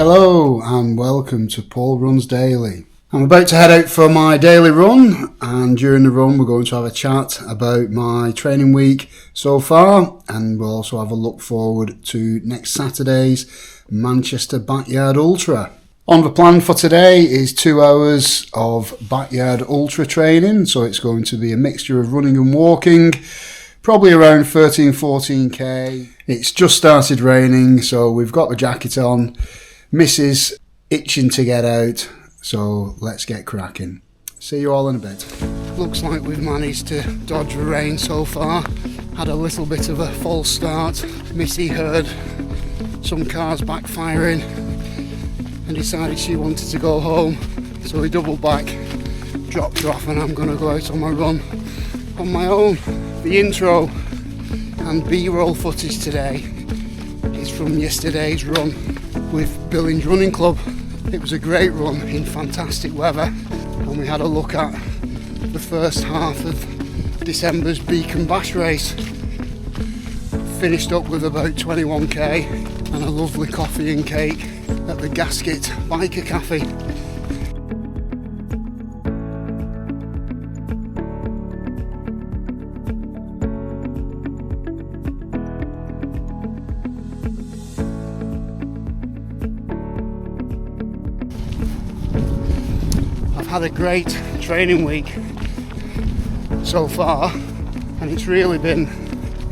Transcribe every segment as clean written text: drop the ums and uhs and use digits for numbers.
Hello and welcome to Paul Runs Daily. I'm about to head out for my daily run, and during the run we're going to have a chat about my training week so far, and we'll also have a look forward to next Saturday's Manchester Backyard Ultra. On the plan for today is 2 hours of backyard ultra training, so it's going to be a mixture of running and walking, probably around 13-14k. It's just started raining, so we've got the jacket on. Missus itching to get out, so let's get cracking. See you all in a bit. Looks like we've managed to dodge the rain so far. Had a little bit of a false start. Missy heard some cars backfiring and decided she wanted to go home, so we doubled back, dropped her off, and I'm going to go out on my run on my own. The intro and B-roll footage today is from yesterday's run with Billinge Running Club. It was a great run in fantastic weather, and we had a look at the first half of December's Beacon Bash race. Finished up with about 21k and a lovely coffee and cake at the Gasket Biker Cafe. I've had a great training week so far, and it's really been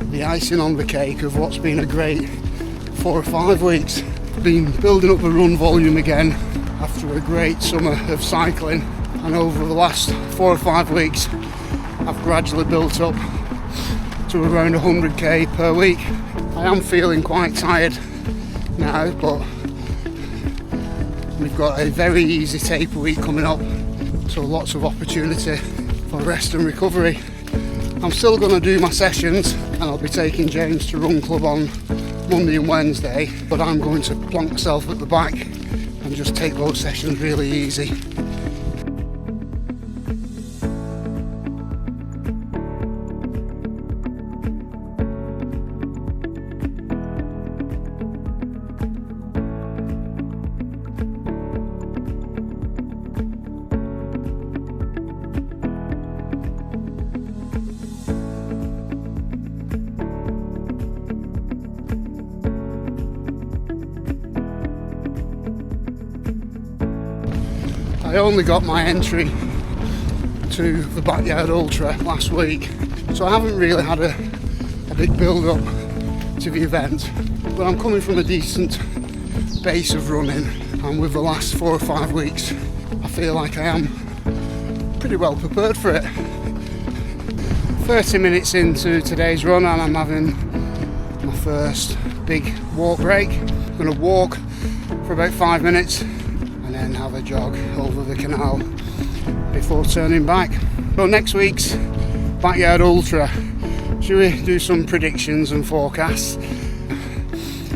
the icing on the cake of what's been a great 4 or 5 weeks. Been building up the run volume again after a great summer of cycling, and over the last 4 or 5 weeks I've gradually built up to around 100k per week. I am feeling quite tired now, but we've got a very easy taper week coming up, so lots of opportunity for rest and recovery. I'm still going to do my sessions, and I'll be taking James to Run Club on Monday and Wednesday, but I'm going to plonk myself at the back and just take those sessions really easy. I only got my entry to the Backyard Ultra last week, so I haven't really had a big build up to the event, but I'm coming from a decent base of running, and with the last 4 or 5 weeks I feel like I am pretty well prepared for it. 30 minutes into today's run and I'm having my first big walk break. I'm going to walk for about 5 minutes and then have a jog over the canal before turning back. So next week's Backyard Ultra, should we do some predictions and forecasts?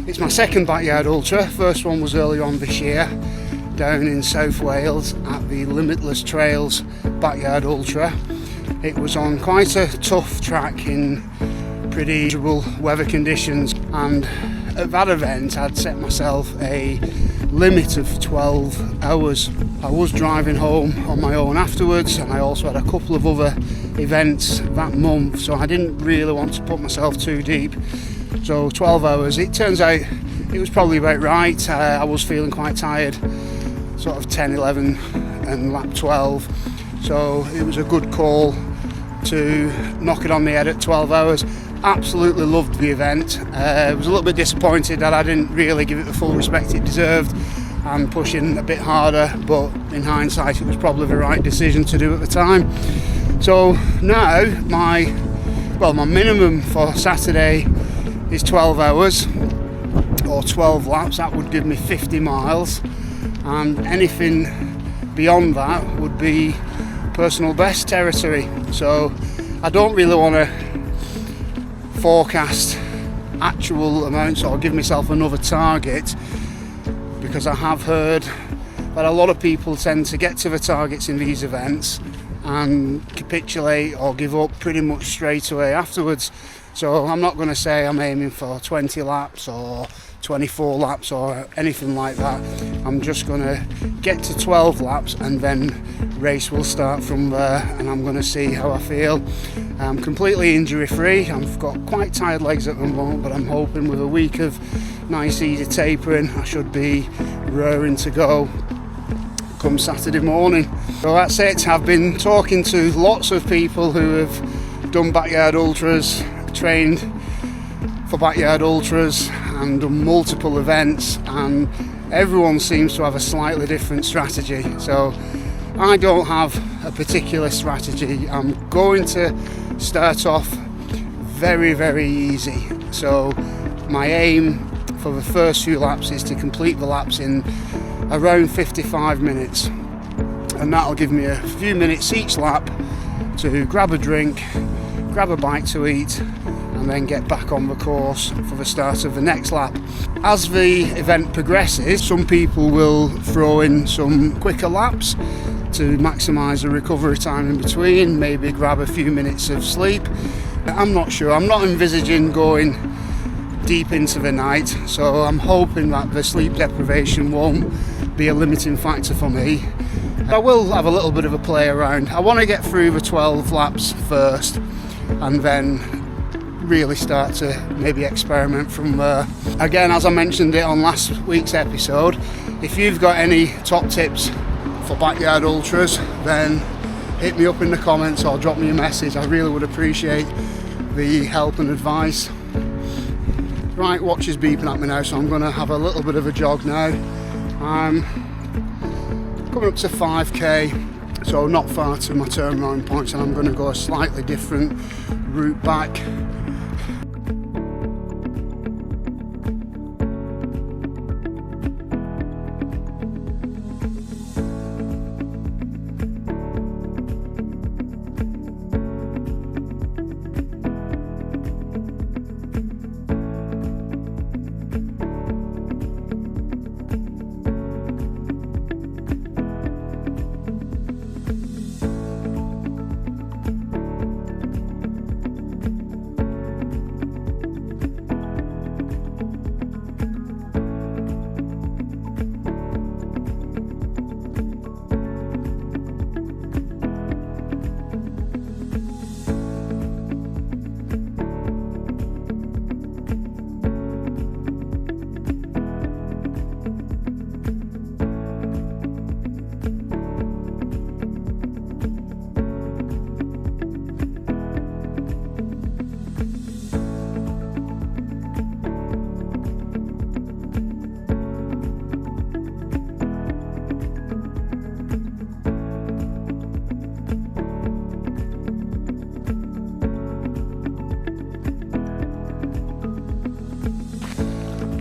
It's my second Backyard Ultra. First one was earlier on this year down in South Wales at the Limitless Trails Backyard Ultra. It was on quite a tough track in pretty miserable weather conditions, and at that event I'd set myself a limit of 12 hours. I was driving home on my own afterwards, and I also had a couple of other events that month, so I didn't really want to put myself too deep. So 12 hours, it turns out it was probably about right. I was feeling quite tired, sort of 10, 11 and lap 12, so it was a good call to knock it on the head at 12 hours. Absolutely loved the event. I was a little bit disappointed that I didn't really give it the full respect it deserved and pushing a bit harder, but in hindsight it was probably the right decision to do at the time. So now my minimum for Saturday is 12 hours or 12 laps. That would give me 50 miles, and anything beyond that would be personal best territory. So I don't really want to forecast actual amounts or give myself another target, because I have heard that a lot of people tend to get to the targets in these events and capitulate or give up pretty much straight away afterwards. So I'm not going to say I'm aiming for 20 laps or 24 laps or anything like that. I'm just going to get to 12 laps and then race will start from there, and I'm going to see how I feel. I'm completely injury free. I've got quite tired legs at the moment, but I'm hoping with a week of nice easy tapering I should be raring to go come Saturday morning. So that's it. I've been talking to lots of people who have done backyard ultras, trained for backyard ultras and done multiple events, and everyone seems to have a slightly different strategy. So I don't have a particular strategy. I'm going to start off very, very easy. So my aim for the first few laps is to complete the laps in around 55 minutes, and that'll give me a few minutes each lap to grab a drink, grab a bite to eat, and then get back on the course for the start of the next lap. As the event progresses, some people will throw in some quicker laps to maximise the recovery time in between, maybe grab a few minutes of sleep. I'm not sure. I'm not envisaging going deep into the night, so I'm hoping that the sleep deprivation won't be a limiting factor for me. I will have a little bit of a play around. I want to get through the 12 laps first and then really start to maybe experiment from there. Again, as I mentioned it on last week's episode, if you've got any top tips for backyard ultras, then hit me up in the comments or drop me a message. I really would appreciate the help and advice. Right, watch is beeping at me now, so I'm going to have a little bit of a jog now. I'm coming up to 5k, so not far to my turnaround points, and I'm going to go a slightly different route back.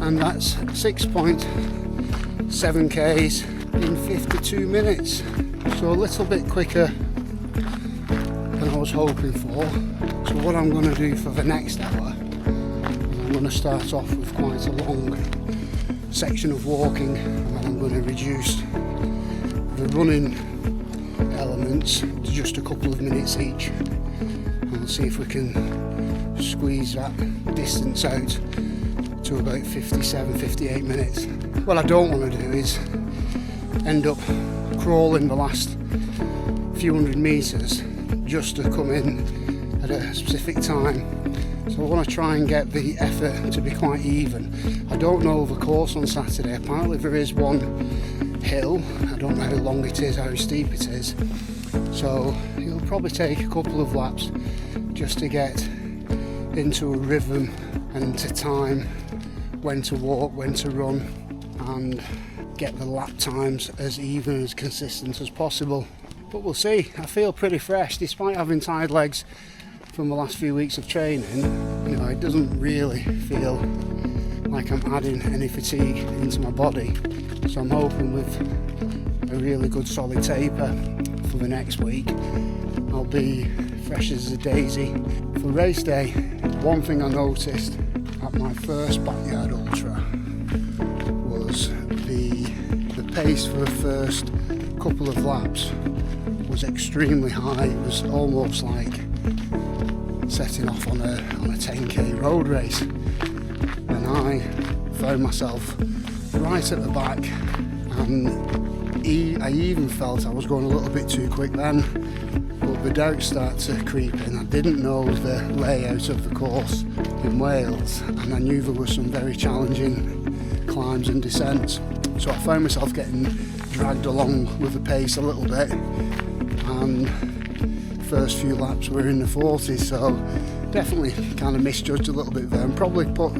And that's 6.7 k's in 52 minutes, so a little bit quicker than I was hoping for. So what I'm going to do for the next hour is I'm going to start off with quite a long section of walking, and then I'm going to reduce the running elements to just a couple of minutes each, and we'll see if we can squeeze that distance out to about 57-58 minutes. What I don't want to do is end up crawling the last few hundred metres just to come in at a specific time. So I want to try and get the effort to be quite even. I don't know the course on Saturday. Apparently there is one hill. I don't know how long it is, how steep it is. So it'll probably take a couple of laps just to get into a rhythm and to time when to walk, when to run, and get the lap times as even, as consistent as possible. But we'll see. I feel pretty fresh despite having tired legs from the last few weeks of training. You know, it doesn't really feel like I'm adding any fatigue into my body. So I'm hoping with a really good solid taper for the next week, I'll be fresh as a daisy for race day. One thing I noticed at my first backyard ultra was the pace for the first couple of laps was extremely high. It was almost like setting off on a 10k road race, and I found myself right at the back, and I even felt I was going a little bit too quick then, but the doubts started to creep in. I didn't know the layout of the course in Wales, and I knew there were some very challenging climbs and descents, so I found myself getting dragged along with the pace a little bit, and first few laps were in the 40s, so definitely kind of misjudged a little bit there and probably put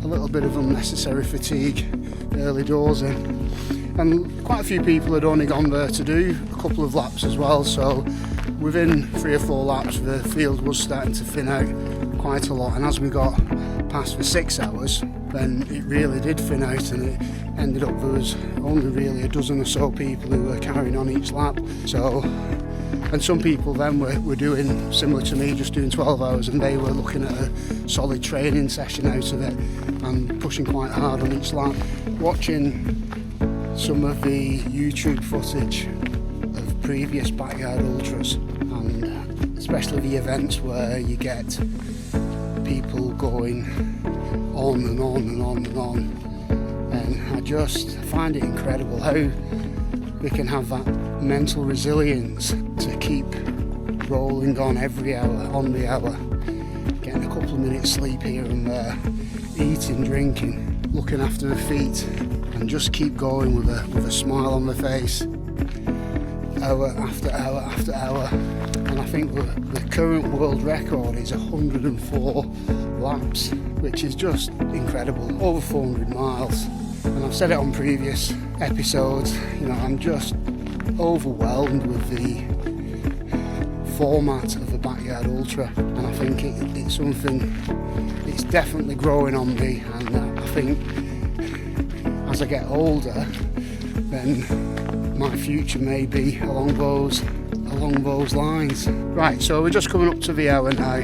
a little bit of unnecessary fatigue early doors in. And quite a few people had only gone there to do a couple of laps as well, so within 3 or 4 laps the field was starting to thin out quite a lot, and as we got past the 6 hours then it really did thin out, and it ended up there was only really a dozen or so people who were carrying on each lap. So, and some people then were doing similar to me, just doing 12 hours, and they were looking at a solid training session out of it and pushing quite hard on each lap. Watching some of the YouTube footage of previous backyard ultras, and especially the events where you get people going on and on and on and on, and I just find it incredible how they can have that mental resilience to keep rolling on every hour, on the hour, getting a couple of minutes sleep here and there, eating, drinking, looking after their feet, and just keep going with a smile on their face, hour after hour after hour. And I think the current world record is 104 laps, which is just incredible, over 400 miles. And I've said it on previous episodes, you know, I'm just overwhelmed with the format of the backyard ultra, and I think it's something, it's definitely growing on me, and I think as I get older then my future may be along those lines. Right, so we're just coming up to the hour now.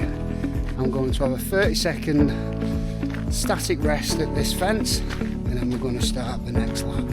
I'm going to have a 30-second static rest at this fence, and then we're going to start the next lap.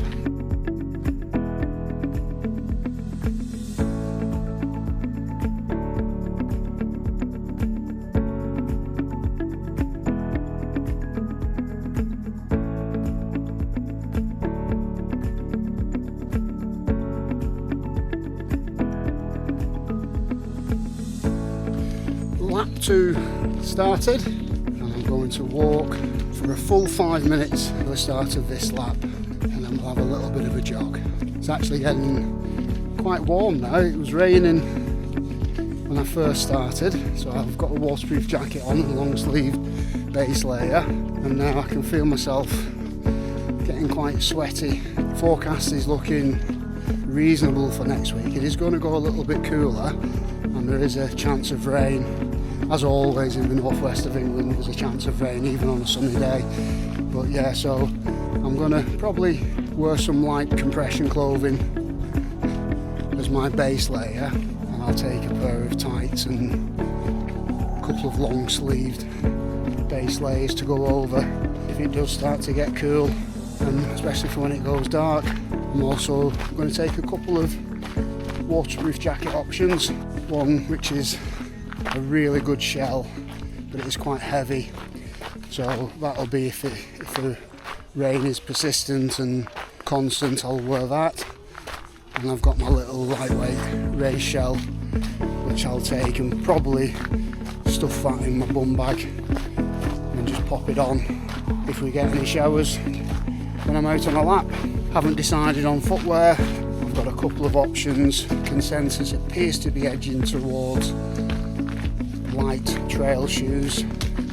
Lap 2 started, and I'm going to walk for a full 5 minutes at the start of this lap, and then we'll have a little bit of a jog. It's actually getting quite warm now. It was raining when I first started, so I've got a waterproof jacket on and a long sleeve base layer, and now I can feel myself getting quite sweaty. Forecast is looking reasonable for next week. It is going to go a little bit cooler, and there is a chance of rain. As always in the northwest of England, there's a chance of rain even on a sunny day. But yeah, so I'm going to probably wear some light compression clothing as my base layer, and I'll take a pair of tights and a couple of long sleeved base layers to go over if it does start to get cool, and especially for when it goes dark. I'm also going to take a couple of waterproof jacket options, one which is a really good shell, but it is quite heavy, so that'll be if the rain is persistent and constant, I'll wear that. And I've got my little lightweight race shell, which I'll take and probably stuff that in my bum bag and just pop it on if we get any showers when I'm out on a lap. Haven't decided on footwear. I've got a couple of options. Consensus appears to be edging towards light trail shoes,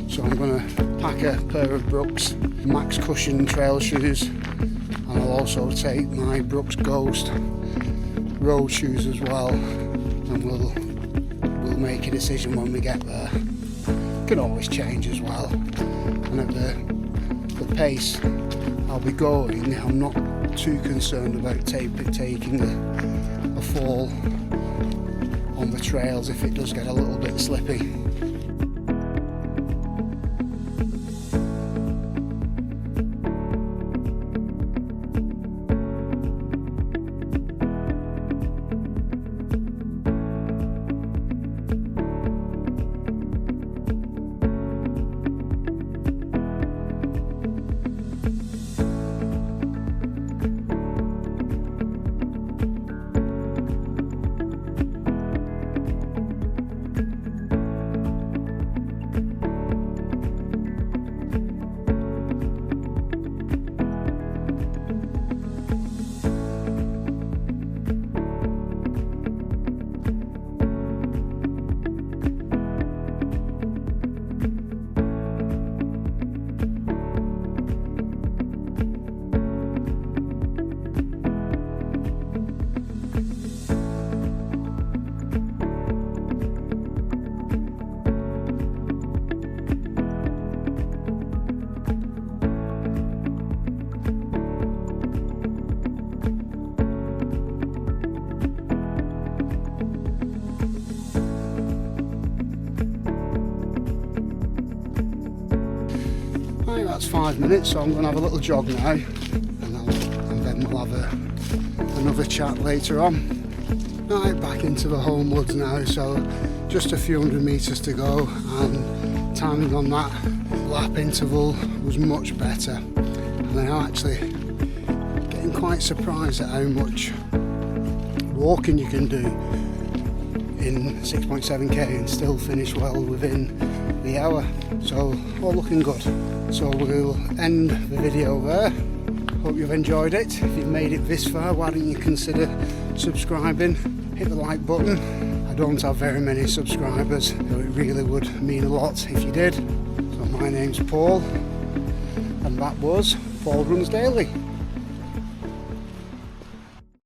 so I'm going to pack a pair of Brooks Max Cushion trail shoes, and I'll also take my Brooks Ghost road shoes as well, and we'll make a decision when we get there. Can always change as well, and at the pace I'll be going, I'm not too concerned about taking a fall on the trails if it does get a little bit slippy. that's 5 minutes, so I'm going to have a little jog now, and then we'll have another chat later on. Right, back into the home woods now, so just a few hundred metres to go, and timing on that lap interval was much better, and I'm actually getting quite surprised at how much walking you can do in 6.7k and still finish well within the hour, so all looking good. So we'll end the video there. Hope you've enjoyed it. If you've made it this far, why don't you consider subscribing? Hit the like button. I don't have very many subscribers, so it really would mean a lot if you did. So my name's Paul, and that was Paul Runs Daily.